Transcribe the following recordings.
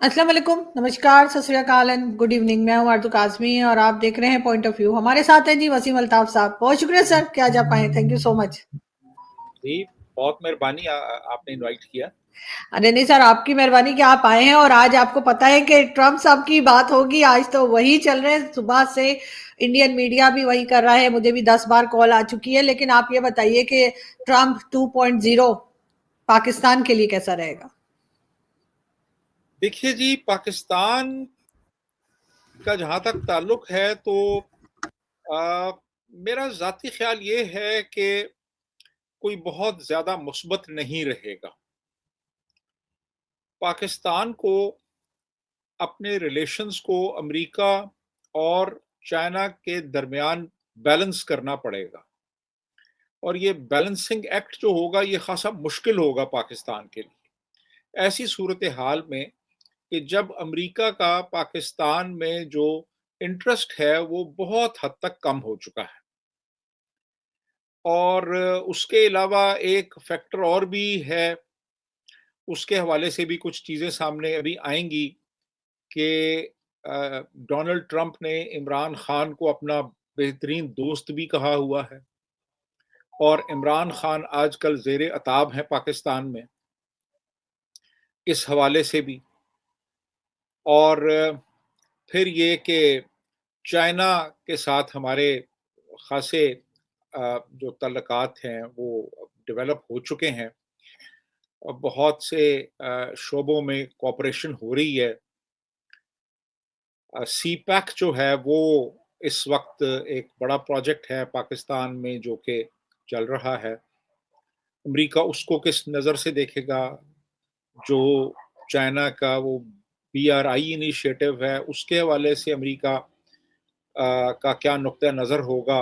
السلام علیکم، نمسکار، ست سری اکال اینڈ گڈ ایوننگ۔ میں ہوں آرزو کاظمی اور آپ دیکھ رہے ہیں پوائنٹ آف ویو۔ ہمارے ساتھ ہیں جی وسیم الطاف صاحب۔ بہت شکریہ سر کہ آج آپ آئے، تھینک یو سو مچ۔ جی بہت مہربانی آپ نے انوائٹ کیا۔ ارے نہیں سر، آپ کی مہربانی کہ آپ آئے ہیں، اور آج آپ کو پتا ہے کہ ٹرمپ صاحب کی بات ہوگی۔ آج تو وہی چل رہے ہیں صبح سے، انڈین میڈیا بھی وہی کر رہا ہے، مجھے بھی 10 بار کال آ چکی ہے۔ لیکن آپ یہ بتائیے کہ ٹرمپ 2.0 پاکستان کے لیے کیسا رہے گا؟ دیکھیے جی، پاکستان کا جہاں تک تعلق ہے تو میرا ذاتی خیال یہ ہے کہ کوئی بہت زیادہ مثبت نہیں رہے گا۔ پاکستان کو اپنے ریلیشنز کو امریکہ اور چائنا کے درمیان بیلنس کرنا پڑے گا، اور یہ بیلنسنگ ایکٹ جو ہوگا یہ خاصا مشکل ہوگا پاکستان کے لیے ایسی صورتحال میں کہ جب امریکہ کا پاکستان میں جو انٹرسٹ ہے وہ بہت حد تک کم ہو چکا ہے۔ اور اس کے علاوہ ایک فیکٹر اور بھی ہے، اس کے حوالے سے بھی کچھ چیزیں سامنے ابھی آئیں گی کہ ڈونلڈ ٹرمپ نے عمران خان کو اپنا بہترین دوست بھی کہا ہوا ہے، اور عمران خان آج کل زیر عتاب ہیں پاکستان میں اس حوالے سے بھی۔ اور پھر یہ کہ چائنا کے ساتھ ہمارے خاصے جو تعلقات ہیں وہ ڈیولپ ہو چکے ہیں، بہت سے شعبوں میں کوآپریشن ہو رہی ہے۔ سی پیک جو ہے وہ اس وقت ایک بڑا پروجیکٹ ہے پاکستان میں جو کہ چل رہا ہے۔ امریکہ اس کو کس نظر سے دیکھے گا؟ جو چائنا کا وہ BRI انیشیٹو ہے اس کے حوالے سے امریکہ کا کیا نقطہ نظر ہوگا؟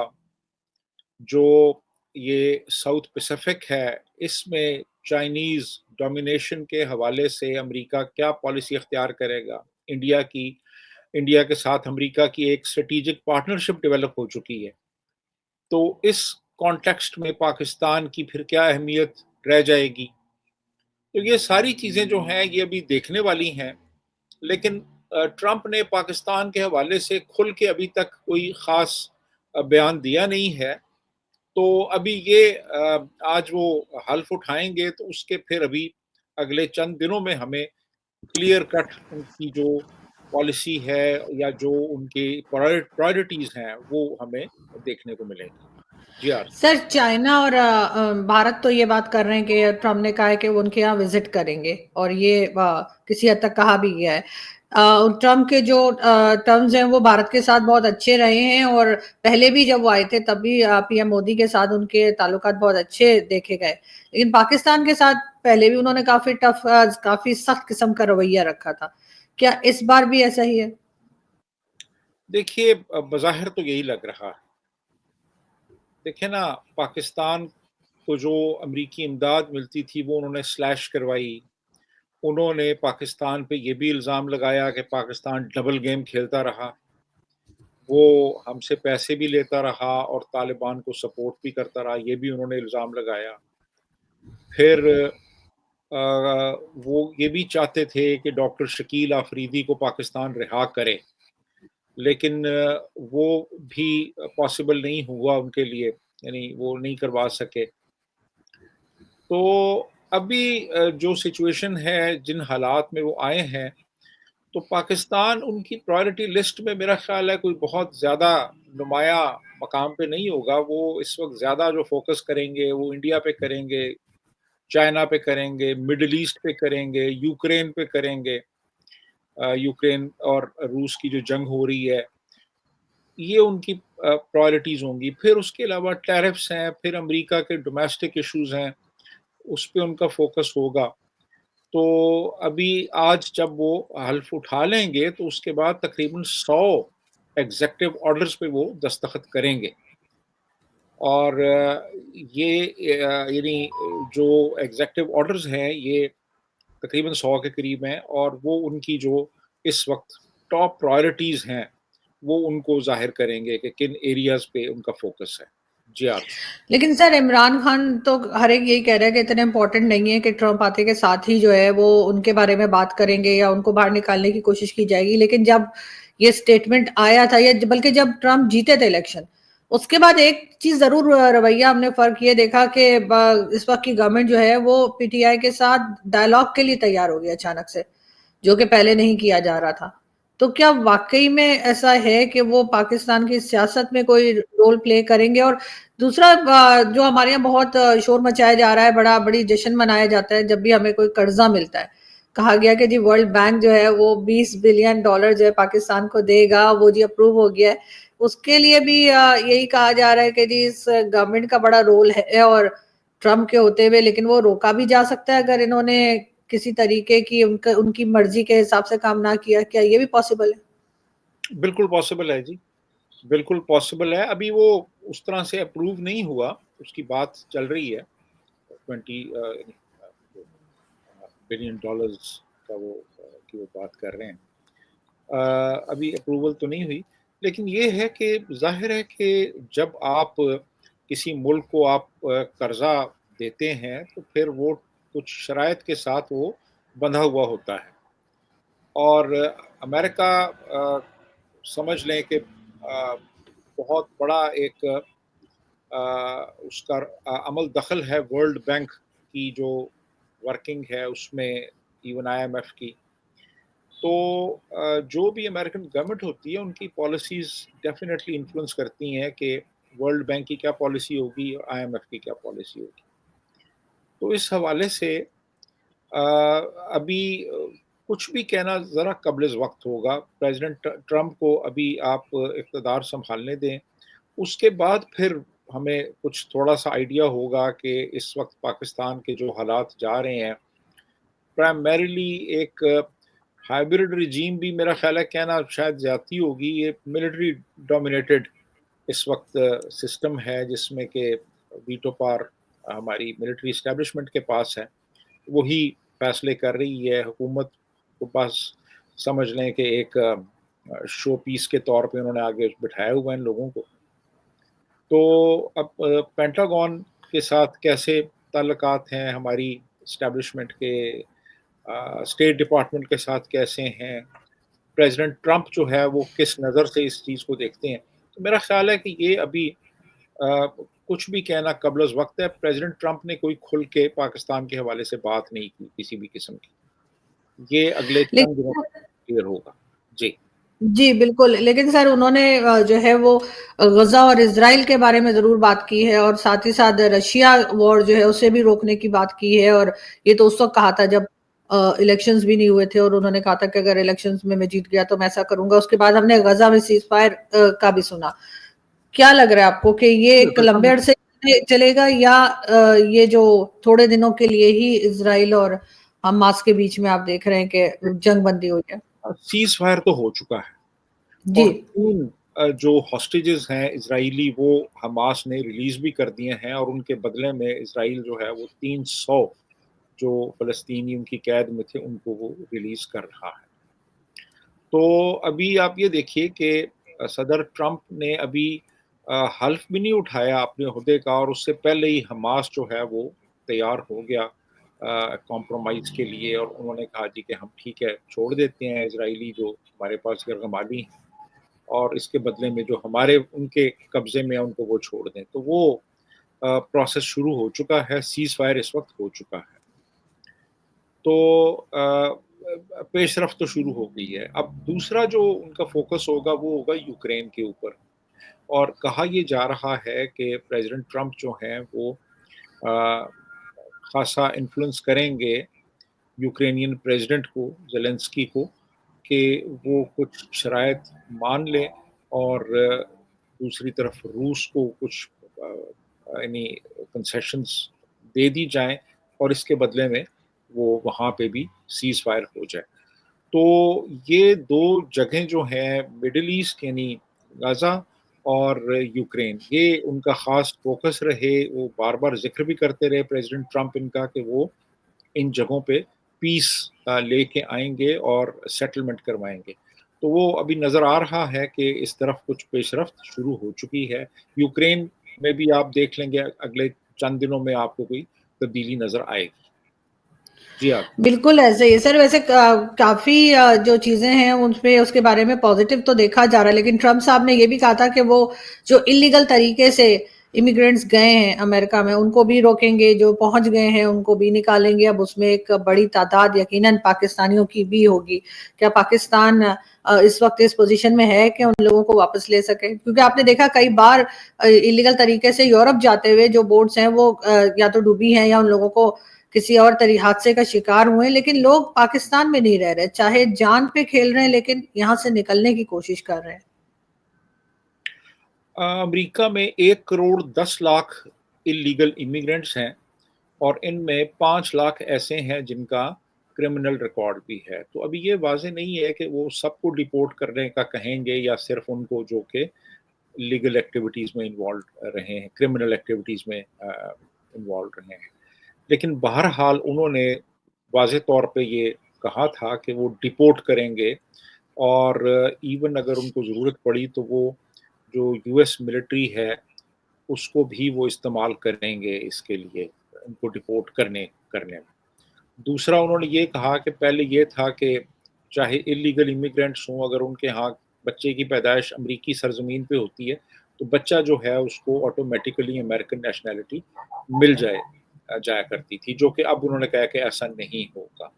جو یہ ساؤتھ پیسیفک ہے اس میں چائنیز ڈومینیشن کے حوالے سے امریکہ کیا پالیسی اختیار کرے گا؟ انڈیا کے ساتھ امریکہ کی ایک اسٹریٹجک پارٹنرشپ ڈیولپ ہو چکی ہے، تو اس کانٹیکسٹ میں پاکستان کی پھر کیا اہمیت رہ جائے گی؟ تو یہ ساری چیزیں جو ہیں یہ ابھی دیکھنے والی ہیں، لیکن ٹرمپ نے پاکستان کے حوالے سے کھل کے ابھی تک کوئی خاص بیان دیا نہیں ہے۔ تو ابھی یہ آج وہ حلف اٹھائیں گے تو اس کے پھر ابھی اگلے چند دنوں میں ہمیں کلیئر کٹ ان کی جو پالیسی ہے یا جو ان کی پرائرٹیز ہیں وہ ہمیں دیکھنے کو ملیں گی۔ جی سر، چائنا اور بھارت تو یہ بات کر رہے ہیں کہ ٹرمپ نے کہا ہے کہ وہ ان کے یہاں وزٹ کریں گے، اور یہ کسی حد تک کہا بھی گیا ہے۔ ٹرمپ کے جو ٹرمز ہیں وہ بھارت کے ساتھ بہت اچھے رہے ہیں، اور پہلے بھی جب وہ آئے تھے تب بھی PM مودی کے ساتھ ان کے تعلقات بہت اچھے دیکھے گئے، لیکن پاکستان کے ساتھ پہلے بھی انہوں نے کافی ٹف، کافی سخت قسم کا رویہ رکھا تھا۔ کیا اس بار بھی ایسا ہی ہے؟ دیکھیے، بظاہر تو یہی لگ رہا ہے۔ دیکھیں نا، پاکستان کو جو امریکی امداد ملتی تھی وہ انہوں نے سلیش کروائی۔ انہوں نے پاکستان پہ یہ بھی الزام لگایا کہ پاکستان ڈبل گیم کھیلتا رہا، وہ ہم سے پیسے بھی لیتا رہا اور طالبان کو سپورٹ بھی کرتا رہا، یہ بھی انہوں نے الزام لگایا۔ پھر وہ یہ بھی چاہتے تھے کہ ڈاکٹر شکیل آفریدی کو پاکستان رہا کرے، لیکن وہ بھی پاسبل نہیں ہوا ان کے لیے، یعنی وہ نہیں کروا سکے۔ تو ابھی جو سچویشن ہے، جن حالات میں وہ آئے ہیں، تو پاکستان ان کی پرائرٹی لسٹ میں میرا خیال ہے کوئی بہت زیادہ نمایاں مقام پہ نہیں ہوگا۔ وہ اس وقت زیادہ جو فوکس کریں گے وہ انڈیا پہ کریں گے، چائنا پہ کریں گے، مڈل ایسٹ پہ کریں گے، یوکرین پہ کریں گے۔ یوکرین اور روس کی جو جنگ ہو رہی ہے یہ ان کی پرائرٹیز ہوں گی۔ پھر اس کے علاوہ ٹیرفس ہیں، پھر امریکہ کے ڈومیسٹک ایشوز ہیں، اس پہ ان کا فوکس ہوگا۔ تو ابھی آج جب وہ حلف اٹھا لیں گے تو اس کے بعد تقریباً 100 ایگزیکٹو آرڈرز پہ وہ دستخط کریں گے، اور یہ یعنی جو ایگزیکٹو آرڈرز ہیں یہ تقریباً 100 کے قریب ہیں، اور وہ ان کی جو اس وقت ٹاپ پرائرٹیز ہیں وہ ان کو ظاہر کریں گے کہ کن ایریاز پہ ان کا فوکس ہے۔ جی آرچ لیکن سر عمران خان تو ہر ایک یہی کہہ رہا ہے کہ اتنے امپورٹنٹ نہیں ہے کہ ٹرمپ آتے کے ساتھ ہی جو ہے وہ ان کے بارے میں بات کریں گے یا ان کو باہر نکالنے کی کوشش کی جائے گی. لیکن جب یہ سٹیٹمنٹ آیا تھا یا بلکہ جب ٹرمپ جیتے تھے الیکشن, اس کے بعد ایک چیز ضرور رویہ ہم نے فرق یہ دیکھا کہ اس وقت کی گورنمنٹ جو ہے وہ پی ٹی آئی کے ساتھ ڈائلاگ کے لیے تیار ہو گیا اچانک سے, جو کہ پہلے نہیں کیا جا رہا تھا. تو کیا واقعی میں ایسا ہے کہ وہ پاکستان کی سیاست میں کوئی رول پلے کریں گے؟ اور دوسرا جو ہمارے یہاں بہت شور مچایا جا رہا ہے, بڑی جشن منایا جاتا ہے جب بھی ہمیں کوئی قرضہ ملتا ہے, کہا گیا کہ جی ورلڈ بینک جو ہے وہ $20 بلین جو ہے پاکستان کو دے گا, وہ جی اپروو ہو گیا ہے. اس کے لیے بھی یہی کہا جا رہا ہے کہ جی اس گورنمنٹ کا بڑا رول ہے اور ٹرمپ کے ہوتے ہوئے, لیکن وہ روکا بھی جا سکتا ہے اگر انہوں نے کسی طریقے کی ان کی مرضی کے حساب سے کام نہ کیا. کیا یہ بھی پاسبل ہے؟ بالکل پاسبل ہے جی, بالکل پاسبل ہے. ابھی وہ اس طرح سے اپروو نہیں ہوا, اس کی بات چل رہی ہے. $20 بلین کا وہ کی وہ بات کر رہے ہیں. ابھی اپروول تو نہیں ہوئی, لیکن یہ ہے کہ ظاہر ہے کہ جب آپ کسی ملک کو آپ قرضہ دیتے ہیں تو پھر وہ کچھ شرائط کے ساتھ وہ بندھا ہوا ہوتا ہے. اور امریکہ سمجھ لیں کہ بہت بڑا ایک اس کا عمل دخل ہے ورلڈ بینک کی جو ورکنگ ہے اس میں, ایون IMF کی. تو جو بھی امریکن گورنمنٹ ہوتی ہے ان کی پالیسیز ڈیفینیٹلی انفلوئنس کرتی ہیں کہ ورلڈ بینک کی کیا پالیسی ہوگی اور IMF کی کیا پالیسی ہوگی. تو اس حوالے سے ابھی کچھ بھی کہنا ذرا قبل وقت ہوگا. پریزیڈنٹ ٹرمپ کو ابھی آپ اقتدار سنبھالنے دیں, اس کے بعد پھر ہمیں کچھ تھوڑا سا آئیڈیا ہوگا کہ اس وقت پاکستان کے جو حالات جا رہے ہیں, پرائمریلی ایک ہائبرڈ رجیم بھی میرا خیال ہے کہنا شاید زیادتی ہوگی, یہ ملٹری ڈومینیٹڈ اس وقت سسٹم ہے جس میں کہ ویٹو پار ہماری ملٹری اسٹیبلشمنٹ کے پاس ہے, وہی فیصلے کر رہی ہے. حکومت کو پاس سمجھ لیں کہ ایک شو پیس کے طور پہ انہوں نے آگے بٹھایا ہوا ہے ان لوگوں کو. تو اب پینٹاگون کے ساتھ کیسے تعلقات ہیں ہماری اسٹیبلشمنٹ کے, اسٹیٹ ڈپارٹمنٹ کے ساتھ کیسے ہیں, پریزیڈنٹ ٹرمپ جو ہے وہ کس نظر سے اس چیز کو دیکھتے ہیں, تو میرا خیال ہے کہ یہ ابھی کچھ بھی کہنا قبل از وقت ہے. پریزیڈنٹ ٹرمپ نے کوئی کھل کے پاکستان کے حوالے سے بات نہیں کی کسی بھی قسم کی, یہ اگلے چند دنوں کلیئر ہوگا. جی جی بالکل, لیکن سر انہوں نے جو ہے وہ غزہ اور اسرائیل کے بارے میں ضرور بات کی ہے, اور ساتھ ہی ساتھ رشیا وار جو ہے اسے بھی روکنے کی بات کی ہے. اور یہ تو اس وقت کہا تھا جب الیکشنز بھی نہیں ہوئے تھے, اور انہوں نے کہا تھا کہ اگر الیکشنز میں جیت گیا تو میں ایسا کروں گا. اس کے بعد ہم نے غزہ میں سیز فائر کا بھی سنا. کیا لگ رہا ہے آپ کو کہ یہ ایک لمبے عرصے چلے گا یا یہ جو تھوڑے دنوں کے لیے ہی اسرائیل اور حماس کے بیچ میں آپ دیکھ رہے ہیں کہ جنگ بندی ہو جائے؟ سیز فائر تو ہو چکا ہے, جی اور تین جو ہاسٹیجز ہیں اسرائیلی وہ حماس نے ریلیز بھی کر دیے ہیں, اور ان کے بدلے میں اسرائیل جو ہے وہ 300 جو فلسطینی ان کی قید میں تھے ان کو وہ ریلیز کر رہا ہے. تو ابھی آپ یہ دیکھیے کہ صدر ٹرمپ نے ابھی حلف بھی نہیں اٹھایا اپنے عہدے کا, اور اس سے پہلے ہی حماس جو ہے وہ تیار ہو گیا کمپرومائز کے لیے, اور انہوں نے کہا جی کہ ہم ٹھیک ہے چھوڑ دیتے ہیں اسرائیلی جو ہمارے پاس یرغمالی ہیں, اور اس کے بدلے میں جو ہمارے ان کے قبضے میں ہیں ان کو وہ چھوڑ دیں. تو وہ پروسیس شروع ہو چکا ہے, سیز فائر اس وقت ہو چکا ہے. تو پیش رفت تو شروع ہو گئی ہے. اب دوسرا جو ان کا فوکس ہوگا وہ ہوگا یوکرین کے اوپر, اور کہا یہ جا رہا ہے کہ پریزیڈنٹ ٹرمپ جو ہیں وہ خاصا انفلوئنس کریں گے یوکرینین پریزیڈنٹ کو, زیلنسکی کو, کہ وہ کچھ شرائط مان لیں, اور دوسری طرف روس کو کچھ یعنی کنسیشنز دے دی جائیں, اور اس کے بدلے میں وہ وہاں پہ بھی سیز فائر ہو جائے. تو یہ دو جگہیں جو ہیں مڈل ایسٹ یعنی غزہ اور یوکرین, یہ ان کا خاص فوکس رہے. وہ بار بار ذکر بھی کرتے رہے پریزیڈنٹ ٹرمپ ان کا کہ وہ ان جگہوں پہ پیس لے کے آئیں گے اور سیٹلمنٹ کروائیں گے. تو وہ ابھی نظر آ رہا ہے کہ اس طرف کچھ پیش رفت شروع ہو چکی ہے. یوکرین میں بھی آپ دیکھ لیں گے اگلے چند دنوں میں آپ کو کوئی تبدیلی نظر آئے گی. جی آپ. بالکل ایسے ہی سر. ویسے کافی جو چیزیں ہیں ان پہ اس کے بارے میں پازیٹیو تو دیکھا جا رہا ہے، لیکن ٹرمپ صاحب نے یہ بھی کہا تھا کہ وہ جو انلیگل طریقے سے امیگرینٹس گئے ہیں امریکہ میں ان کو بھی روکیں گے، جو پہنچ گئے ہیں ان کو بھی نکالیں گے. اب اس میں ایک بڑی تعداد یقیناً پاکستانیوں کی بھی ہوگی. کیا پاکستان اس وقت اس پوزیشن میں ہے کہ ان لوگوں کو واپس لے سکے؟ کیونکہ آپ نے دیکھا کئی بار انلیگل طریقے سے یورپ جاتے ہوئے جو بوٹس ہیں وہ یا تو ڈوبی ہیں یا ان لوگوں کو کسی اور حادثے کا شکار ہوئے، لیکن لوگ پاکستان میں نہیں رہ رہے، چاہے جان پہ کھیل رہے ہیں لیکن یہاں سے نکلنے کی کوشش کر رہے ہیں. امریکہ میں 1.10 کروڑ انلیگل امیگرینٹس ہیں، اور ان میں 5 لاکھ ایسے ہیں جن کا کرمنل ریکارڈ بھی ہے. تو ابھی یہ واضح نہیں ہے کہ وہ سب کو ڈیپورٹ کرنے کا کہیں گے یا صرف ان کو جو کہ لیگل ایکٹیویٹیز میں انوالو رہے ہیں، کرمنل ایکٹیویٹیز میں انوالو رہے ہیں. لیکن بہرحال انہوں نے واضح طور پہ یہ کہا تھا کہ وہ ڈیپورٹ کریں گے، اور ایون اگر ان کو ضرورت پڑی تو وہ جو یو ایس ملٹری ہے اس کو بھی وہ استعمال کریں گے اس کے لیے، ان کو ڈیپورٹ کرنے میں. دوسرا انہوں نے یہ کہا کہ پہلے یہ تھا کہ چاہے انلیگل امیگرینٹس ہوں، اگر ان کے ہاں بچے کی پیدائش امریکی سرزمین پہ ہوتی ہے تو بچہ جو ہے اس کو آٹومیٹیکلی امریکن نیشنلٹی مل جایا کرتی تھی، جو کہ اب انہوں نے کہا کہ ایسا نہیں ہوگا.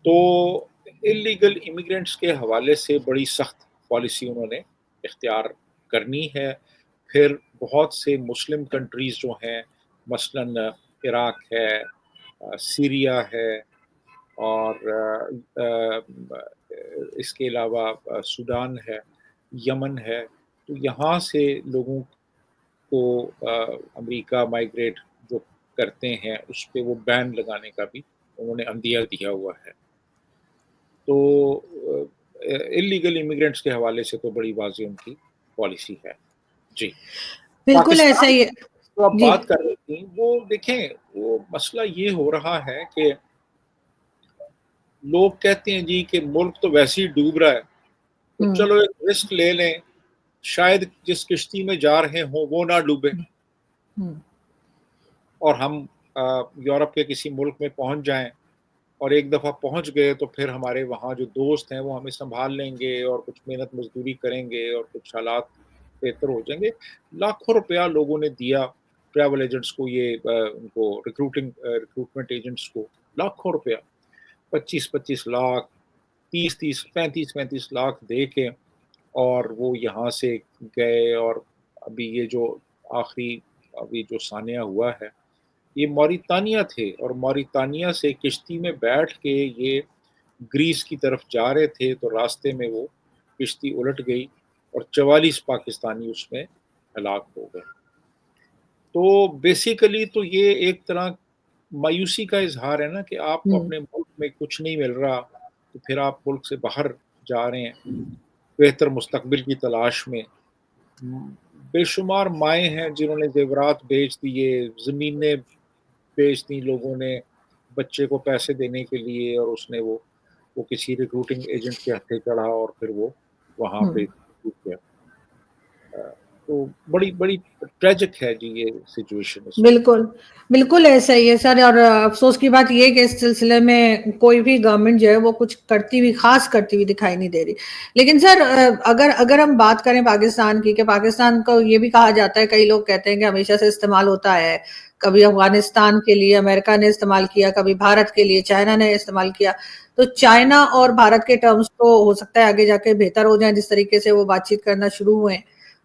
تو انلیگل امیگرینٹس کے حوالے سے بڑی سخت پالیسی انہوں نے اختیار کرنی ہے. پھر بہت سے مسلم کنٹریز جو ہیں، مثلاً عراق ہے، سیریا ہے، اور اس کے علاوہ سوڈان ہے، یمن ہے، تو یہاں سے لوگوں کو امریکہ مائیگریٹ جو کرتے ہیں اس پہ وہ بین لگانے کا بھی انہوں نے عندیہ دیا ہوا ہے. تو انلیگل امیگرینٹس کے حوالے سے تو بڑی واضح ان کی پالیسی ہے. جی. بالکل ایسا پاکستان ہی ہے. جو آپ جی بات کر رہی تھیں، وہ دیکھیں وہ مسئلہ یہ ہو رہا ہے کہ لوگ کہتے ہیں جی کہ ملک تو ویسے ہی ڈوب رہا ہے، تو ہوں چلو ایک رسک لے لیں، شاید جس کشتی میں جا رہے ہوں وہ نہ ڈوبے، ہوں اور ہم یورپ کے کسی ملک میں پہنچ جائیں، اور ایک دفعہ پہنچ گئے تو پھر ہمارے وہاں جو دوست ہیں وہ ہمیں سنبھال لیں گے اور کچھ محنت مزدوری کریں گے اور کچھ حالات بہتر ہو جائیں گے. لاکھوں روپیہ لوگوں نے دیا ٹریول ایجنٹس کو، یہ ان کو ریکروٹمنٹ ایجنٹس کو لاکھوں روپیہ، 25-25 لاکھ، 35-35 لاکھ دے کے، اور وہ یہاں سے گئے. اور ابھی یہ جو آخری ابھی جو سانحہ ہوا ہے یہ موریتانیہ تھے، اور موریتانیہ سے کشتی میں بیٹھ کے یہ گریس کی طرف جا رہے تھے، تو راستے میں وہ کشتی الٹ گئی اور 44 پاکستانی اس میں ہلاک ہو گئے. تو بیسیکلی تو یہ ایک طرح مایوسی کا اظہار ہے نا کہ آپ کو ہوں اپنے ملک میں کچھ نہیں مل رہا، تو پھر آپ ملک سے باہر جا رہے ہیں بہتر مستقبل کی تلاش میں. بے شمار مائیں ہیں جنہوں نے زیورات بیچ دیے، زمینیں بیچ دی لوگوں نے بچے کو پیسے دینے کے لیے، اور اس نے وہ کسی ریکروٹنگ ایجنٹ کے ہتھے چڑھا اور پھر وہ وہاں ہوں پہ ٹوٹ گیا. تو بڑی بڑی ٹریجک ہے جی یہ سچویشن اس وقت. بالکل بالکل ایسا ہی ہے سر. اور افسوس کی بات یہ ہے کہ اس سلسلے میں کوئی بھی گورنمنٹ جو ہے وہ کچھ کرتی ہوئی خاص کرتی ہوئی دکھائی نہیں دے رہی. لیکن سر اگر ہم بات کریں پاکستان کی، کہ پاکستان کو یہ بھی کہا جاتا ہے، کئی لوگ کہتے ہیں کہ ہمیشہ سے استعمال ہوتا ہے، کبھی افغانستان کے لیے امریکہ نے استعمال کیا، کبھی بھارت کے لیے چائنا نے استعمال کیا. تو چائنا اور بھارت کے ٹرمز تو ہو سکتا ہے آگے جا کے بہتر ہو جائیں، جس طریقے سے وہ بات چیت کرنا شروع ہوئے.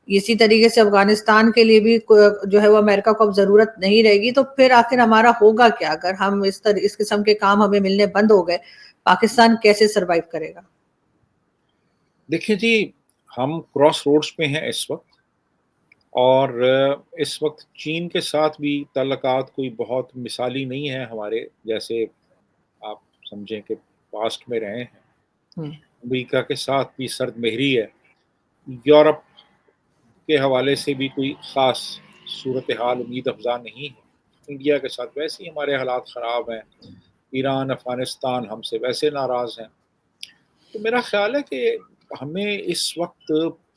اسی طریقے سے افغانستان کے لیے بھی جو ہے وہ امریکہ کو اب ضرورت نہیں رہے گی. تو پھر آخر ہمارا ہوگا کیا اگر ہم اس قسم کے کام ہمیں ملنے بند ہو گئے؟ پاکستان کیسے سروائیو کرے گا؟ دیکھیں جی، ہم کراس روڈز پہ ہیں اس وقت، اور اس وقت چین کے ساتھ بھی تعلقات کوئی بہت مثالی نہیں ہیں ہمارے جیسے آپ سمجھیں کہ پاسٹ میں رہے ہیں. ہوں امریکہ کے ساتھ بھی سرد مہری ہے. یورپ کے حوالے سے بھی کوئی خاص صورتحال امید افزا نہیں ہے. انڈیا کے ساتھ ویسے ہی ہمارے حالات خراب ہیں. ایران، افغانستان ہم سے ویسے ناراض ہیں. تو میرا خیال ہے کہ ہمیں اس وقت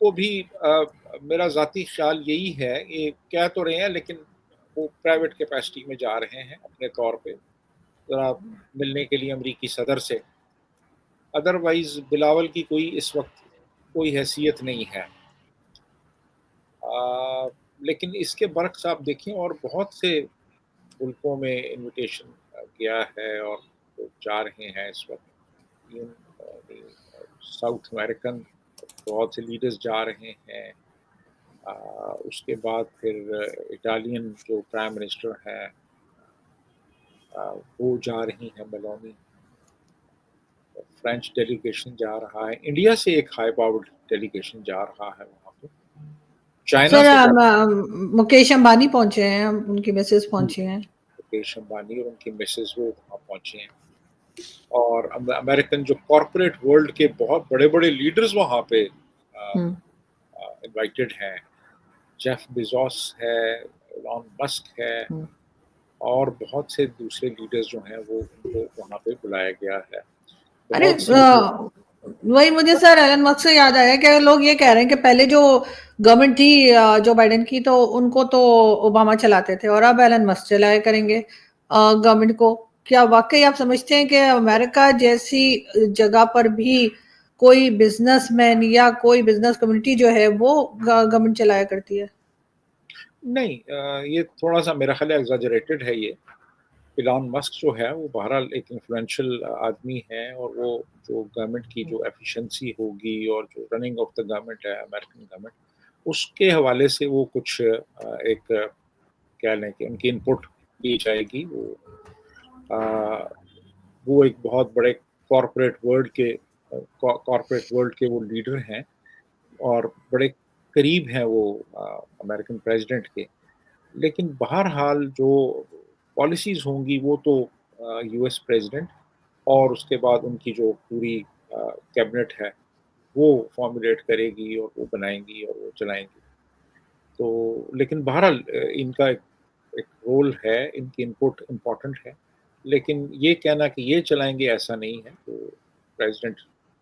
کو بھی میرا ذاتی خیال یہی ہے، یہ کہہ تو رہے ہیں لیکن وہ پرائیویٹ کیپیسٹی میں جا رہے ہیں اپنے طور پہ ذرا ملنے کے لیے امریکی صدر سے، ادروائز بلاول کی کوئی اس وقت کوئی حیثیت نہیں ہے۔ لیکن اس کے برعکس آپ دیکھیں اور بہت سے ملکوں میں انویٹیشن گیا ہے اور وہ جا رہے ہیں اس وقت، ساؤتھ امریکن بہت سے لیڈرز جا رہے ہیں، اس کے بعد پھر اٹالین جو پرائم منسٹر ہے وہ جا رہی ہیں میلونی، فرینچ ڈیلیگیشن جا رہا ہے، انڈیا سے ایک ہائی پاورڈ ڈیلیگیشن جا رہا ہے وہاں پہ، چائنا سر سے مکیش امبانی پہنچے ہیں، ان کی میسز پہنچی ہیں، مکیش امبانی اور ان کی مسز وہ وہاں پہنچے ہیں، اور امریکن جو کارپوریٹ ورلڈ کے بہت بڑے بڑے لیڈرز وہاں پہ انوائٹڈ ہیں، جیف بیزوس ہے، ایلان مسک ہے، اور بہت سے دوسرے لیڈرز جو ہیں وہ ان کو وہاں پہ بلایا گیا ہے۔ ارے بہت سی وہی مجھے سر ایلن مسک سے یاد آیا کہ لوگ یہ کہہ رہے ہیں کہ پہلے جو گورنمنٹ تھی جو بائیڈن کی تو ان کو تو اوباما چلاتے تھے اور اب ایلن مسک چلایا کریں گے گورنمنٹ کو۔ کیا واقعی آپ سمجھتے ہیں کہ امریکہ جیسی جگہ پر بھی کوئی بزنس مین یا کوئی بزنس کمیونٹی جو ہے وہ گورنمنٹ چلایا کرتی ہے؟ نہیں، یہ تھوڑا سا میرا خیال ایگزاجریٹڈ ہے یہ۔ ایلان مسک جو ہے وہ بہرحال ایک انفلوئنشل آدمی ہے، اور وہ جو گورنمنٹ کی جو ایفیشنسی ہوگی اور جو رننگ آف دا گورنمنٹ ہے امریکن گورنمنٹ، اس کے حوالے سے وہ کچھ ایک کہہ لیں کہ ان کی انپٹ لی جائے گی۔ وہ ایک بہت بڑے کارپوریٹ ورلڈ کے وہ لیڈر ہیں اور بڑے قریب ہیں وہ امریکن پریزیڈنٹ کے، لیکن بہرحال جو پالیسیز ہوں گی وہ تو یو ایس پریزیڈنٹ اور اس کے بعد ان کی جو پوری کیبنٹ ہے وہ فارمولیٹ کرے گی اور وہ بنائیں گی اور وہ چلائیں گی۔ تو لیکن بہرحال ان کا ایک رول ہے، ان کی انپٹ امپورٹنٹ ہے، لیکن یہ کہنا کہ یہ چلائیں گے ایسا نہیں ہے۔ تو پریزیڈنٹ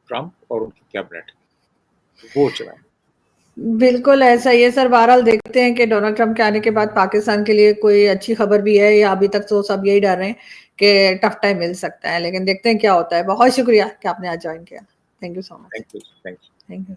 ٹرمپ اور ان کی کیبنٹ وہ چلائیں گے۔ بالکل ایسا ہی ہے سر۔ بہرحال دیکھتے ہیں کہ ڈونلڈ ٹرمپ کے آنے کے بعد پاکستان کے لیے کوئی اچھی خبر بھی ہے یا ابھی تک تو سب یہی ڈر رہے ہیں کہ ٹف ٹائم مل سکتا ہے، لیکن دیکھتے ہیں کیا ہوتا ہے۔ بہت شکریہ کہ آپ نے آج جوائن کیا۔ Thank you so much. Thank you. Thank you.